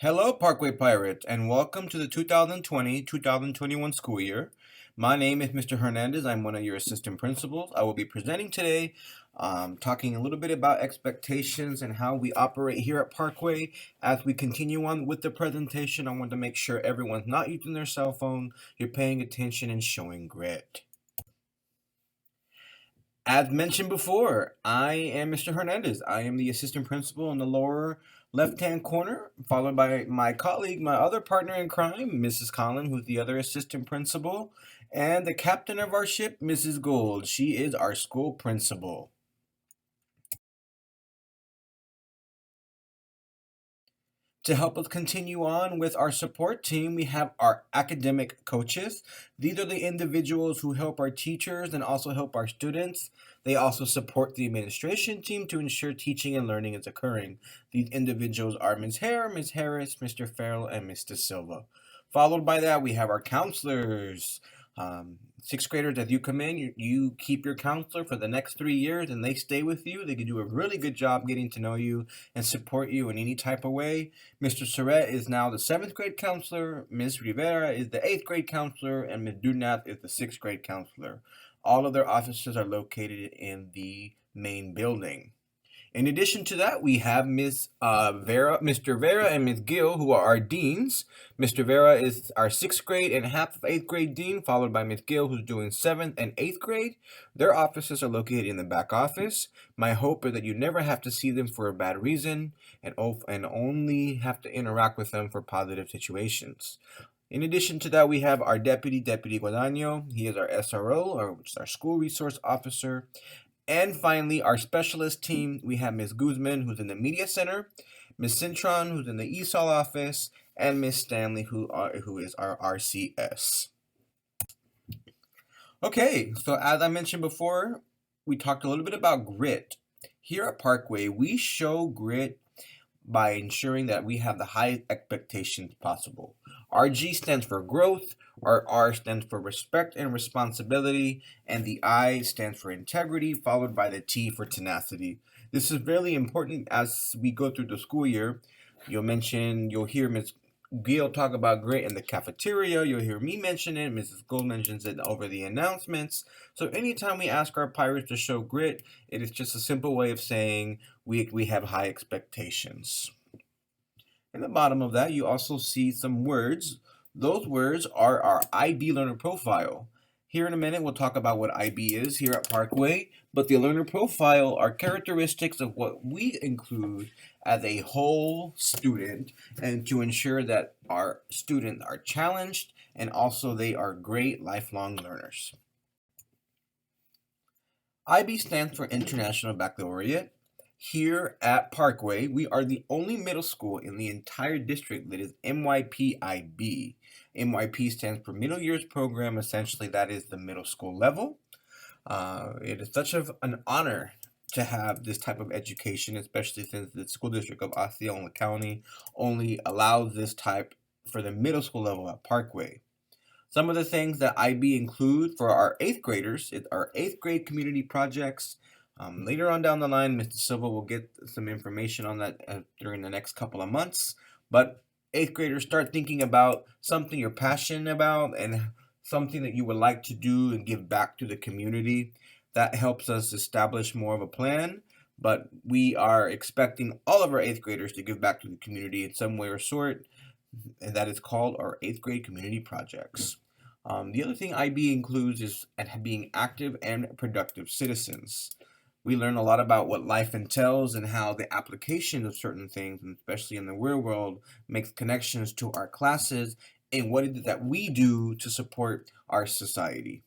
Hello, Parkway Pirates, and welcome to the 2020-2021 school year. My name is Mr. Hernandez. I'm one of your assistant principals. I will be presenting today, talking a little bit about expectations and how we operate here at Parkway. As we continue on with the presentation, I want to make sure everyone's not using their cell phone, you're paying attention and showing grit. As mentioned before, I am Mr. Hernandez. I am the assistant principal in the lower left-hand corner, followed by my colleague, my other partner in crime, Mrs. Collin, who's the other assistant principal, and the captain of our ship, Mrs. Gold. She is our school principal. To help us continue on with our support team, we have our academic coaches. These are the individuals who help our teachers and also help our students. They also support the administration team to ensure teaching and learning is occurring. These individuals are Ms. Hare, Ms. Harris, Mr. Farrell, and Mr. Silva. Followed by that, we have our counselors. Sixth graders, as you come in, you keep your counselor for the next 3 years and they stay with you. They can do a really good job getting to know you and support you in any type of way. Mr. Surratt is now the 7th grade counselor, Ms. Rivera is the 8th grade counselor, and Ms. Dunath is the 6th grade counselor. All of their offices are located in the main building. In addition to that, we have Mr. Vera and Ms. Gill, who are our deans. Mr. Vera is our 6th grade and half of 8th grade dean, followed by Ms. Gill, who's doing 7th and 8th grade. Their offices are located in the back office. My hope is that you never have to see them for a bad reason and only have to interact with them for positive situations. In addition to that, we have our Deputy Guadagno. He is our SRO, which is our School Resource Officer. And finally, our specialist team, we have Ms. Guzman, who's in the Media Center, Ms. Cintron, who's in the ESOL office, and Ms. Stanley, who is our RCS. Okay, so as I mentioned before, we talked a little bit about grit. Here at Parkway, we show grit by ensuring that we have the highest expectations possible. Our G stands for growth, our R stands for respect and responsibility, and the I stands for integrity, followed by the T for tenacity. This is really important as we go through the school year. You'll hear Ms. Gill talk about grit in the cafeteria. You'll hear me mention it. Mrs. Gold mentions it over the announcements. So anytime we ask our pirates to show grit, it is just a simple way of saying we have high expectations. In the bottom of that, you also see some words. Those words are our IB learner profile. Here in a minute, we'll talk about what IB is here at Parkway, but the learner profile are characteristics of what we include as a whole student and to ensure that our students are challenged and also they are great lifelong learners. IB stands for International Baccalaureate. Here at Parkway, we are the only middle school in the entire district that is MYP-IB. MYP stands for Middle Years Program. Essentially, that is the middle school level. It is such an honor to have this type of education, especially since the school district of Osceola County only allows this type for the middle school level at Parkway. Some of the things that IB include for our 8th graders is our 8th grade community projects. Later on down the line, Mr. Silva will get some information on that during the next couple of months. But 8th graders, start thinking about something you're passionate about and something that you would like to do and give back to the community. That helps us establish more of a plan. But we are expecting all of our 8th graders to give back to the community in some way or sort. And that is called our 8th grade community projects. The other thing IB includes is being active and productive citizens. We learn a lot about what life entails and how the application of certain things, and especially in the real world, makes connections to our classes and what it is that we do to support our society.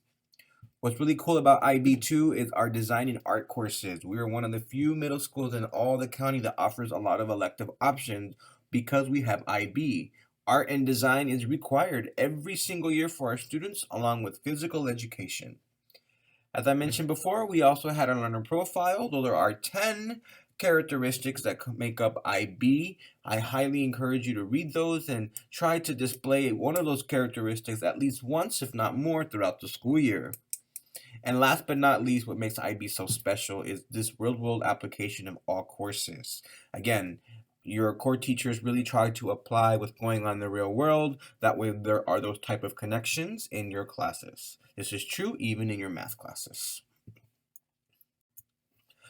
What's really cool about IB2 is our design and art courses. We are one of the few middle schools in all the county that offers a lot of elective options because we have IB. Art and design is required every single year for our students, along with physical education. As I mentioned before, we also had a learner profile. Though there are 10 characteristics that make up IB, I highly encourage you to read those and try to display one of those characteristics at least once, if not more, throughout the school year. And last but not least, what makes IB so special is this real-world application of all courses. Again, your core teachers really try to apply what's going on in the real world. That way there are those type of connections in your classes. This is true even in your math classes.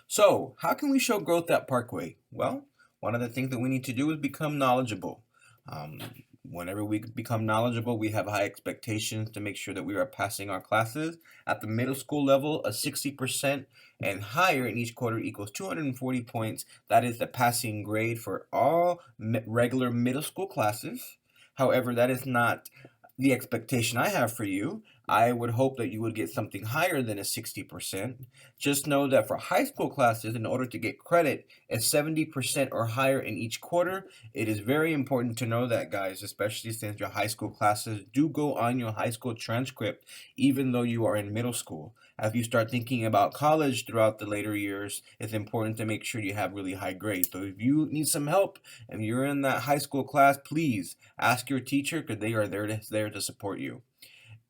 So, how can we show growth at Parkway? Well, one of the things that we need to do is become knowledgeable. Um, Whenever we become knowledgeable, we have high expectations to make sure that we are passing our classes. At the middle school level, a 60% and higher in each quarter equals 240 points. That is the passing grade for all regular middle school classes. However, that is not the expectation I have for you. I would hope that you would get something higher than a 60%. Just know that for high school classes, in order to get credit at 70% or higher in each quarter, it is very important to know that, guys, especially since your high school classes do go on your high school transcript, even though you are in middle school. As you start thinking about college throughout the later years, it's important to make sure you have really high grades. So if you need some help and you're in that high school class, please ask your teacher because they are there to support you.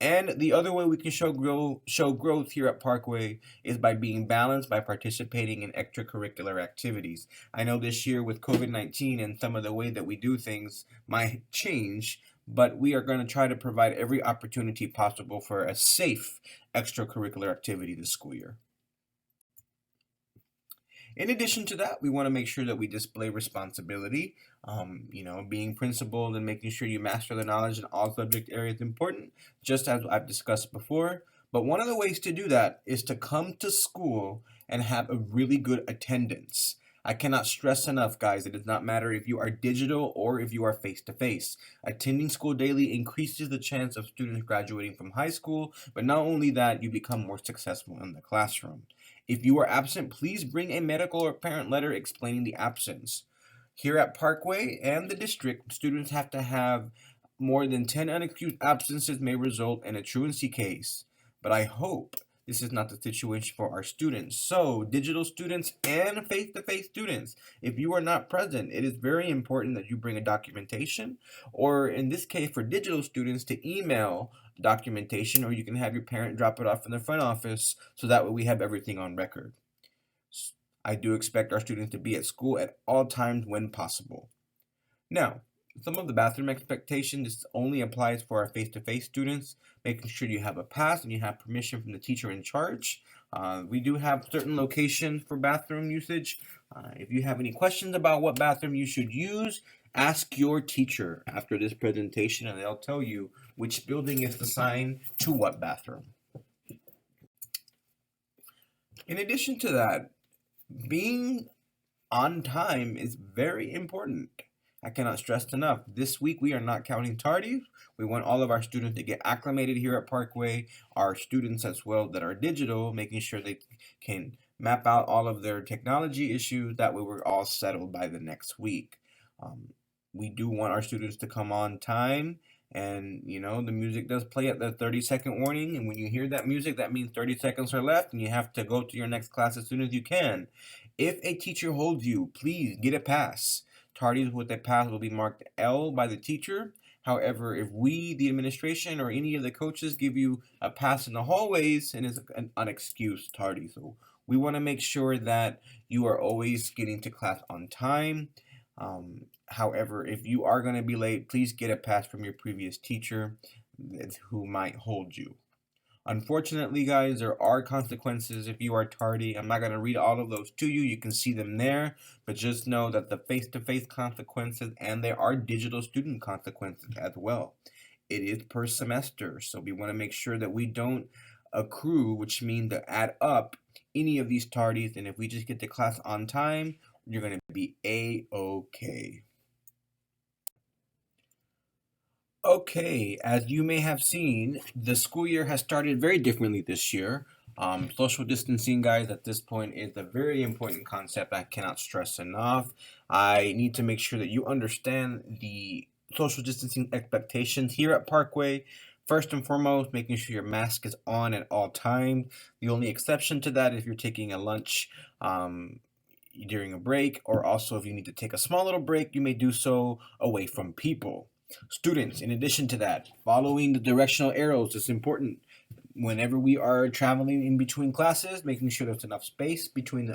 And the other way we can show growth here at Parkway is by being balanced, by participating in extracurricular activities. I know this year with COVID-19 and some of the way that we do things might change, but we are going to try to provide every opportunity possible for a safe extracurricular activity this school year. In addition to that, we want to make sure that we display responsibility. Being principled and making sure you master the knowledge in all subject areas is important, just as I've discussed before. But one of the ways to do that is to come to school and have a really good attendance. I cannot stress enough, guys, it does not matter if you are digital or if you are face to face. Attending school daily increases the chance of students graduating from high school, but not only that, you become more successful in the classroom. If you are absent, please bring a medical or parent letter explaining the absence. Here at Parkway and the district, students have to have more than 10 unexcused absences may result in a truancy case. But I hope this is not the situation for our students. So, digital students and face-to-face students, if you are not present, it is very important that you bring a documentation, or in this case for digital students, to email documentation, or you can have your parent drop it off in the front office so that way we have everything on record. I do expect our students to be at school at all times when possible. Now, some of the bathroom expectations only applies for our face-to-face students, making sure you have a pass and you have permission from the teacher in charge. We do have certain locations for bathroom usage. If you have any questions about what bathroom you should use, ask your teacher after this presentation and they'll tell you which building is assigned to what bathroom. In addition to that, being on time is very important. I cannot stress enough. This week we are not counting tardies. We want all of our students to get acclimated here at Parkway. Our students as well that are digital, making sure they can map out all of their technology issues. That way we're all settled by the next week. We do want our students to come on time. And the music does play at the 30-second warning. And when you hear that music, that means 30 seconds are left and you have to go to your next class as soon as you can. If a teacher holds you, please get a pass. Tardies with a pass will be marked L by the teacher. However, if we, the administration, or any of the coaches give you a pass in the hallways, and it's an unexcused tardy. So we want to make sure that you are always getting to class on time. However, if you are going to be late, please get a pass from your previous teacher who might hold you. Unfortunately, guys, there are consequences if you are tardy. I'm not going to read all of those to you. You can see them there. But just know that the face-to-face consequences and there are digital student consequences as well. It is per semester. So we want to make sure that we don't accrue, which means to add up any of these tardies. And if we just get to class on time, you're going to be A-okay. Okay, as you may have seen, the school year has started very differently this year. Social distancing, guys, at this point is a very important concept I cannot stress enough. I need to make sure that you understand the social distancing expectations here at Parkway. First and foremost, making sure your mask is on at all times. The only exception to that is if you're taking a lunch during a break, or also if you need to take a small little break, you may do so away from people. Students, in addition to that, following the directional arrows is important. Whenever we are traveling in between classes, making sure there's enough space between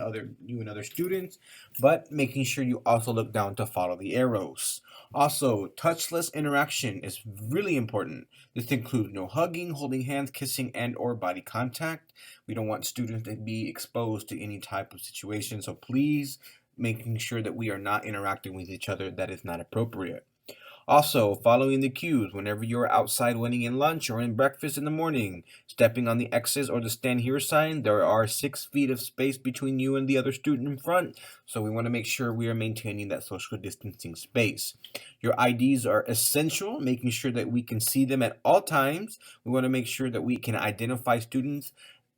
you and other students, but making sure you also look down to follow the arrows. Also, touchless interaction is really important. This includes no hugging, holding hands, kissing, and or body contact. We don't want students to be exposed to any type of situation, so please making sure that we are not interacting with each other that is not appropriate. Also, following the cues whenever you're outside waiting in lunch or in breakfast in the morning, stepping on the X's or the stand here sign, there are 6 feet of space between you and the other student in front, so we want to make sure we are maintaining that social distancing space. Your IDs are essential, making sure that we can see them at all times. We want to make sure that we can identify students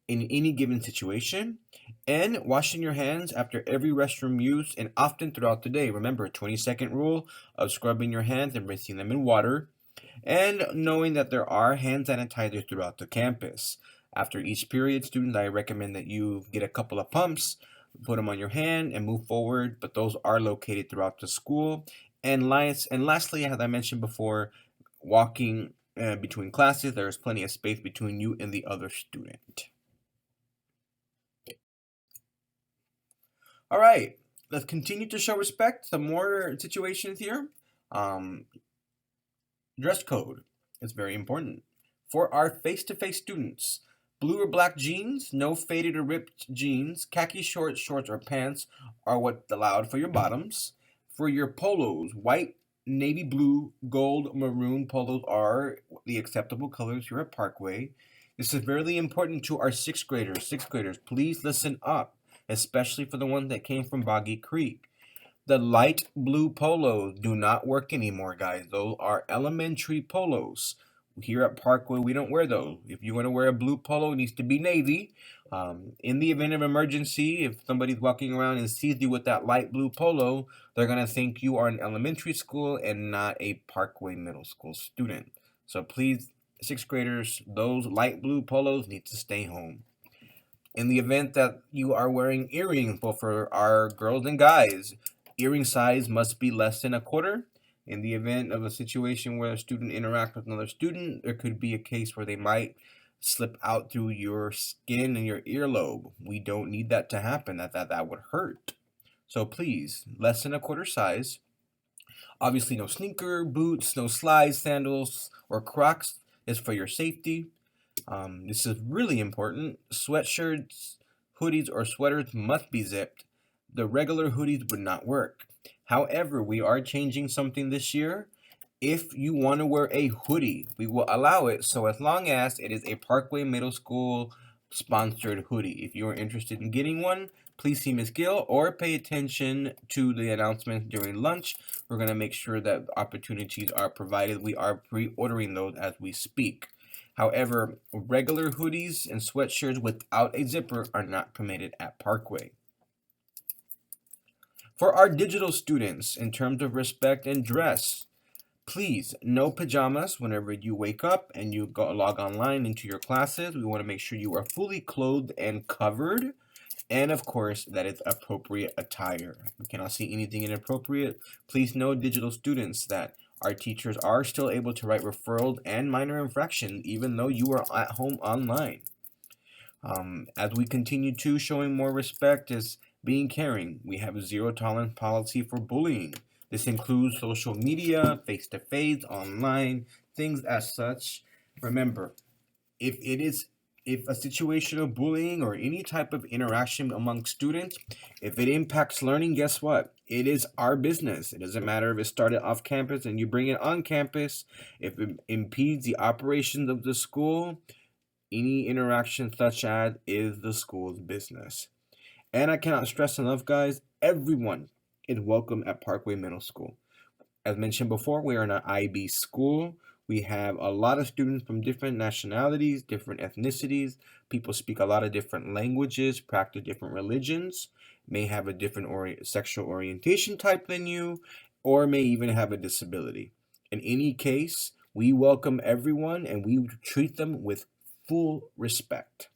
in any given situation, and washing your hands after every restroom use and often throughout the day. Remember, 20-second rule of scrubbing your hands and rinsing them in water, and knowing that there are hand sanitizers throughout the campus. After each period, students, I recommend that you get a couple of pumps, put them on your hand, and move forward, but those are located throughout the school. And lastly, as I mentioned before, walking between classes, there is plenty of space between you and the other student. All right, let's continue to show respect. Some more situations here. Um, Dress code is very important. For our face-to-face students, blue or black jeans, no faded or ripped jeans, khaki shorts, shorts, or pants are what's allowed for your bottoms. For your polos, white, navy blue, gold, maroon polos are the acceptable colors here at Parkway. This is very important to our sixth graders. Sixth graders, please listen up, especially for the ones that came from Boggy Creek. The light blue polos do not work anymore, guys. Those are elementary polos. Here at Parkway, we don't wear those. If you want to wear a blue polo, it needs to be navy. In the event of emergency, if somebody's walking around and sees you with that light blue polo, they're going to think you are an elementary school and not a Parkway Middle School student. So please, sixth graders, those light blue polos need to stay home. In the event that you are wearing earrings, both for our girls and guys, earring size must be less than a quarter. In the event of a situation where a student interacts with another student, there could be a case where they might slip out through your skin and your earlobe. We don't need that to happen. That would hurt. So please, less than a quarter size. Obviously, no sneaker, boots, no slides, sandals, or Crocs is for your safety. This is really important. Sweatshirts, hoodies, or sweaters must be zipped. The regular hoodies would not work. However, we are changing something this year. If you want to wear a hoodie, we will allow it, so as long as it is a Parkway Middle School sponsored hoodie. If you are interested in getting one, please see Ms. Gill or pay attention to the announcements during lunch. We're going to make sure that opportunities are provided. We are pre-ordering those as we speak. However, regular hoodies and sweatshirts without a zipper are not permitted at Parkway. For our digital students, in terms of respect and dress, please, no pajamas whenever you wake up and you go log online into your classes. We want to make sure you are fully clothed and covered. And of course, that is appropriate attire. We cannot see anything inappropriate. Please know, digital students, that our teachers are still able to write referrals and minor infractions even though you are at home online. As we continue to showing more respect is being caring. We have a zero tolerance policy for bullying. This includes social media, face-to-face, online, things as such. Remember, if a situation of bullying or any type of interaction among students, if it impacts learning, guess what? It is our business. It doesn't matter if it started off campus and you bring it on campus. If it impedes the operations of the school, any interaction such as is the school's business. And I cannot stress enough, guys, everyone is welcome at Parkway Middle School. As mentioned before, we are an IB school. We have a lot of students from different nationalities, different ethnicities. People speak a lot of different languages, practice different religions, may have a different sexual orientation type than you, or may even have a disability. In any case, we welcome everyone and we treat them with full respect.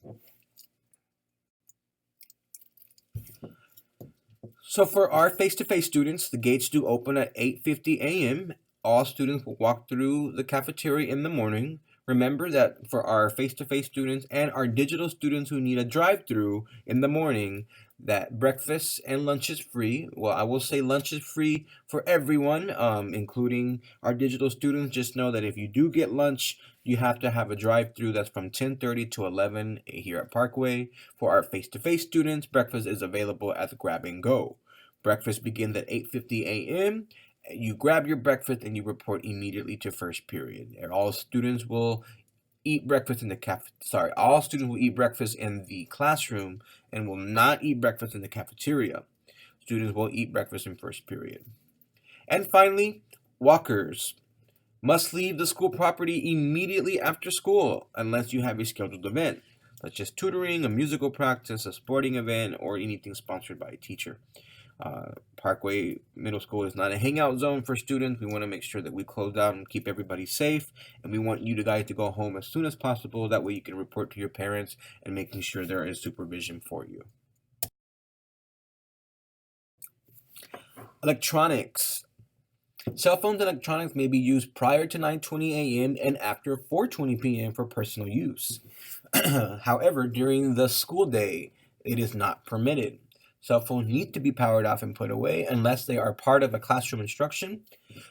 So for our face-to-face students, the gates do open at 8:50 a.m. All students will walk through the cafeteria in the morning. Remember that for our face-to-face students and our digital students who need a drive-through in the morning, that breakfast and lunch is free. Well, I will say lunch is free for everyone, including our digital students. Just know that if you do get lunch, you have to have a drive-through that's from 10:30 to 11 here at Parkway. For our face-to-face students, breakfast is available at the Grab and Go. Breakfast begins at 8:50 a.m. You grab your breakfast and you report immediately to first period. And all students will eat breakfast in the all students will eat breakfast in the classroom and will not eat breakfast in the cafeteria. Students will eat breakfast in first period. And finally, walkers must leave the school property immediately after school unless you have a scheduled event, such as tutoring, a musical practice, a sporting event, or anything sponsored by a teacher. Parkway Middle School is not a hangout zone for students. We want to make sure that we close down and keep everybody safe, and we want you guys to go home as soon as possible. That way you can report to your parents and making sure there is supervision for you. Electronics. Cell phones and electronics may be used prior to 9:20 a.m. and after 4:20 p.m. for personal use. However, during the school day, it is not permitted. Cell phones need to be powered off and put away unless they are part of a classroom instruction.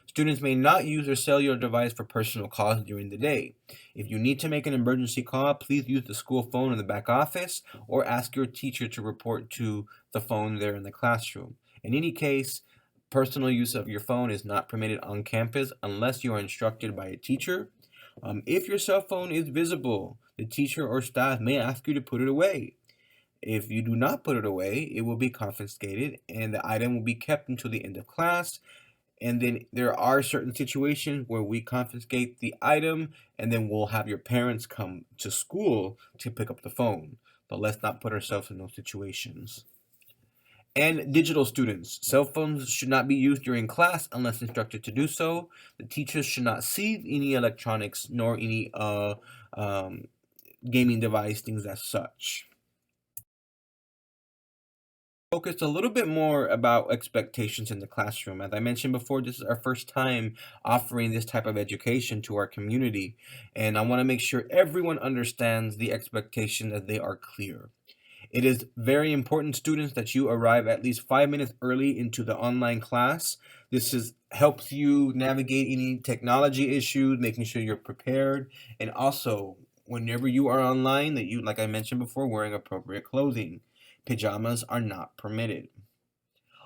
Students may not use their cellular device for personal calls during the day. If you need to make an emergency call, please use the school phone in the back office or ask your teacher to report to the phone there in the classroom. In any case, personal use of your phone is not permitted on campus unless you are instructed by a teacher. If your cell phone is visible, the teacher or staff may ask you to put it away. If you do not put it away, it will be confiscated and the item will be kept until the end of class. And then there are certain situations where we confiscate the item and then we'll have your parents come to school to pick up the phone. But let's not put ourselves in those situations. And digital students. Cell phones should not be used during class unless instructed to do so. The teachers should not see any electronics nor any gaming device, things as such. Focus a little bit more about expectations in the classroom. As I mentioned before, this is our first time offering this type of education to our community, and I want to make sure everyone understands the expectation that they are clear. It is very important, students, that you arrive at least 5 minutes early into the online class. Helps you navigate any technology issues, making sure you're prepared, and also whenever you are online, that you, like I mentioned before, wearing appropriate clothing. Pajamas are not permitted.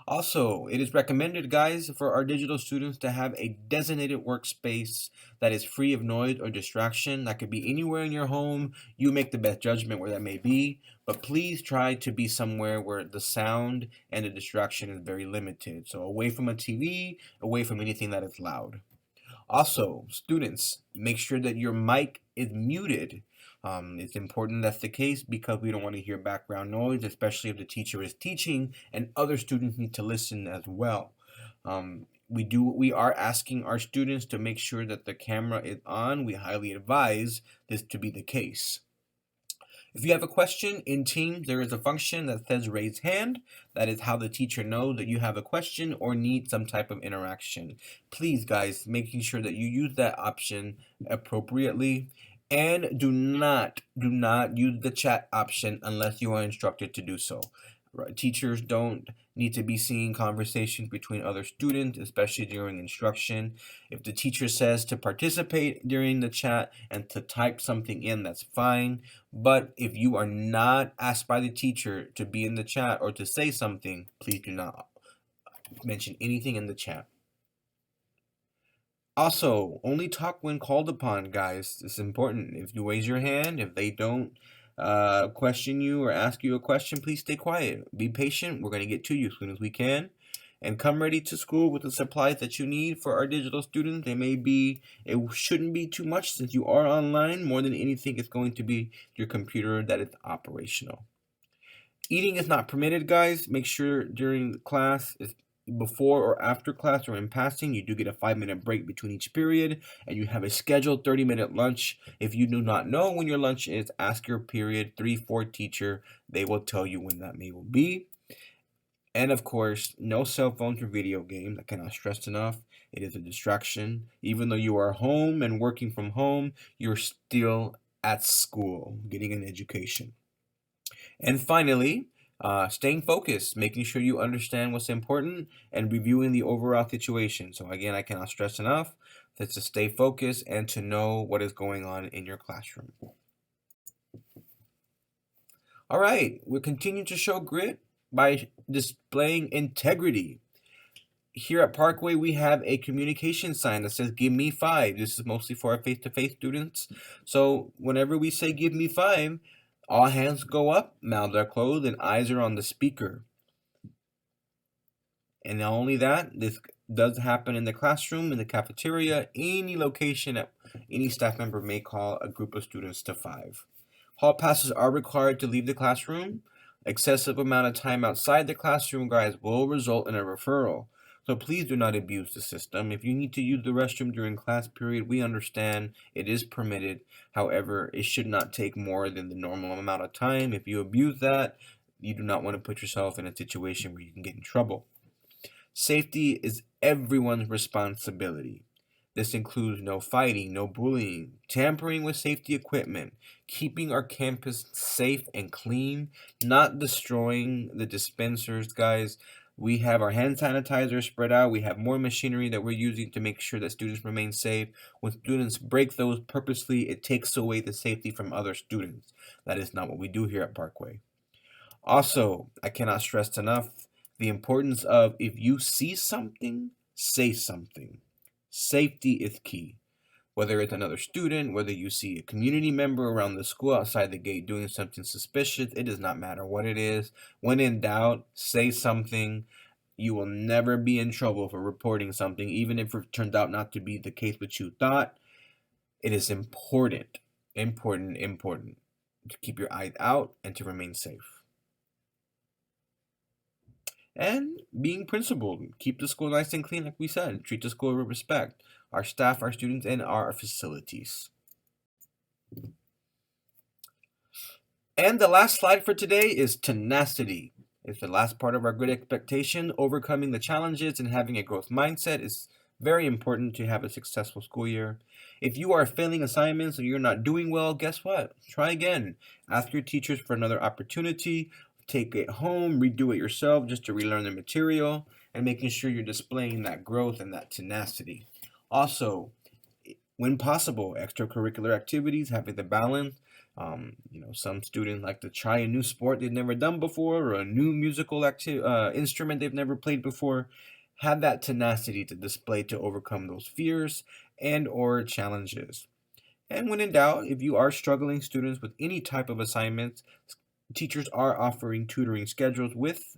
Also, it is recommended, guys, for our digital students to have a designated workspace that is free of noise or distraction. That could be anywhere in your home. You make the best judgment where that may be, but please try to be somewhere where the sound and the distraction is very limited. So away from a TV, away from anything that is loud. Also, students, make sure that your mic is muted. It's important that's the case because we don't want to hear background noise, especially if the teacher is teaching and other students need to listen as well. We are asking our students to make sure that the camera is on. We highly advise this to be the case. If you have a question in Teams, there is a function that says raise hand. That is how the teacher knows that you have a question or need some type of interaction. Please, guys, making sure that you use that option appropriately. And do not use the chat option unless you are instructed to do so. Right? Teachers don't need to be seeing conversations between other students, especially during instruction. If the teacher says to participate during the chat and to type something in, that's fine. But if you are not asked by the teacher to be in the chat or to say something, please do not mention anything in the chat. Also, only talk when called upon, guys. It's important. If you raise your hand, if they don't question you or ask you a question, please stay quiet. Be patient. We're going to get to you as soon as we can. And come ready to school with the supplies that you need for our digital students. It shouldn't be too much since you are online. More than anything, it's going to be your computer that is operational. Eating is not permitted, guys. Make sure during class, before or after class or in passing, you do get a 5-minute break between each period, and you have a scheduled 30-minute lunch. If you do not know when your lunch is, ask your period 3-4 teacher. They will tell you when that may will be. And of course, no cell phones or video games. I cannot stress enough. It is a distraction. Even though you are home and working from home, you're still at school getting an education. And finally, staying focused, making sure you understand what's important and reviewing the overall situation. So, again, I cannot stress enough that to stay focused and to know what is going on in your classroom. All right, we'll continue to show grit by displaying integrity. Here at Parkway, we have a communication sign that says, "Give me 5." This is mostly for our face-to-face students. So whenever we say, "Give me 5," all hands go up, mouths are closed, and eyes are on the speaker. And not only that, this does happen in the classroom, in the cafeteria, any location that any staff member may call a group of students to 5. Hall passes are required to leave the classroom. Excessive amount of time outside the classroom, guys, will result in a referral. So please do not abuse the system. If you need to use the restroom during class period, we understand it is permitted. However, it should not take more than the normal amount of time. If you abuse that, you do not want to put yourself in a situation where you can get in trouble. Safety is everyone's responsibility. This includes no fighting, no bullying, tampering with safety equipment, keeping our campus safe and clean, not destroying the dispensers, guys. We have our hand sanitizer spread out. We have more machinery that we're using to make sure that students remain safe. When students break those purposely, it takes away the safety from other students. That is not what we do here at Parkway. Also, I cannot stress enough the importance of if you see something, say something. Safety is key. Whether it's another student, whether you see a community member around the school outside the gate doing something suspicious, it does not matter what it is. When in doubt, say something. You will never be in trouble for reporting something, even if it turned out not to be the case what you thought. It is important to keep your eyes out and to remain safe. And being principled, keep the school nice and clean, like we said. Treat the school with respect. Our staff, our students, and our facilities. And the last slide for today is tenacity. It's the last part of our good expectation. Overcoming the challenges and having a growth mindset is very important to have a successful school year. If you are failing assignments or you're not doing well, guess what? Try again. Ask your teachers for another opportunity. Take it home, redo it yourself just to relearn the material, and making sure you're displaying that growth and that tenacity. Also, when possible, extracurricular activities, having the balance. Some students like to try a new sport they've never done before or a new musical instrument they've never played before. Have that tenacity to display to overcome those fears and or challenges. And when in doubt, if you are struggling students with any type of assignments, teachers are offering tutoring schedules with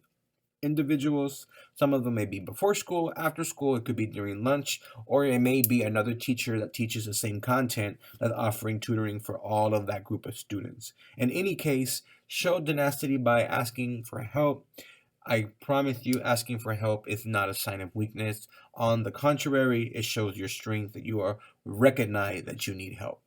individuals. Some of them may be before school, after school, it could be during lunch, or it may be another teacher that teaches the same content that's offering tutoring for all of that group of students. In any case, show tenacity by asking for help. I promise you, asking for help is not a sign of weakness. On the contrary, it shows your strength that you are recognize that you need help.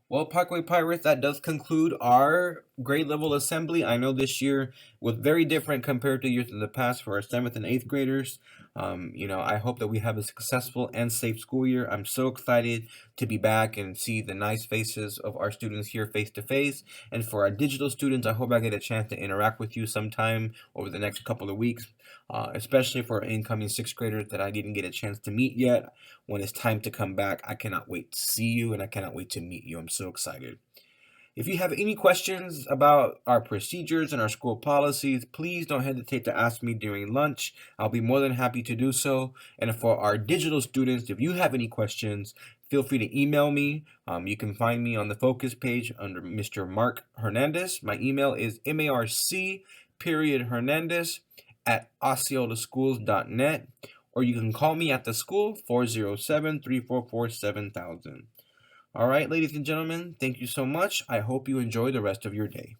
Well, Parkway Pirates, that does conclude our grade level assembly. I know this year was very different compared to years in the past for our 7th and 8th graders. I hope that we have a successful and safe school year. I'm so excited to be back and see the nice faces of our students here face to face. And for our digital students, I hope I get a chance to interact with you sometime over the next couple of weeks, especially for our incoming 6th graders that I didn't get a chance to meet yet. When it's time to come back, I cannot wait to see you and I cannot wait to meet you. I'm so excited. If you have any questions about our procedures and our school policies, please don't hesitate to ask me during lunch. I'll be more than happy to do so. And for our digital students, if you have any questions, feel free to email me. You can find me on the focus page under Mr. Mark Hernandez. My email is marc.hernandez@osceolaschools.net, or you can call me at the school 407-344-7000. All right, ladies and gentlemen, thank you so much. I hope you enjoy the rest of your day.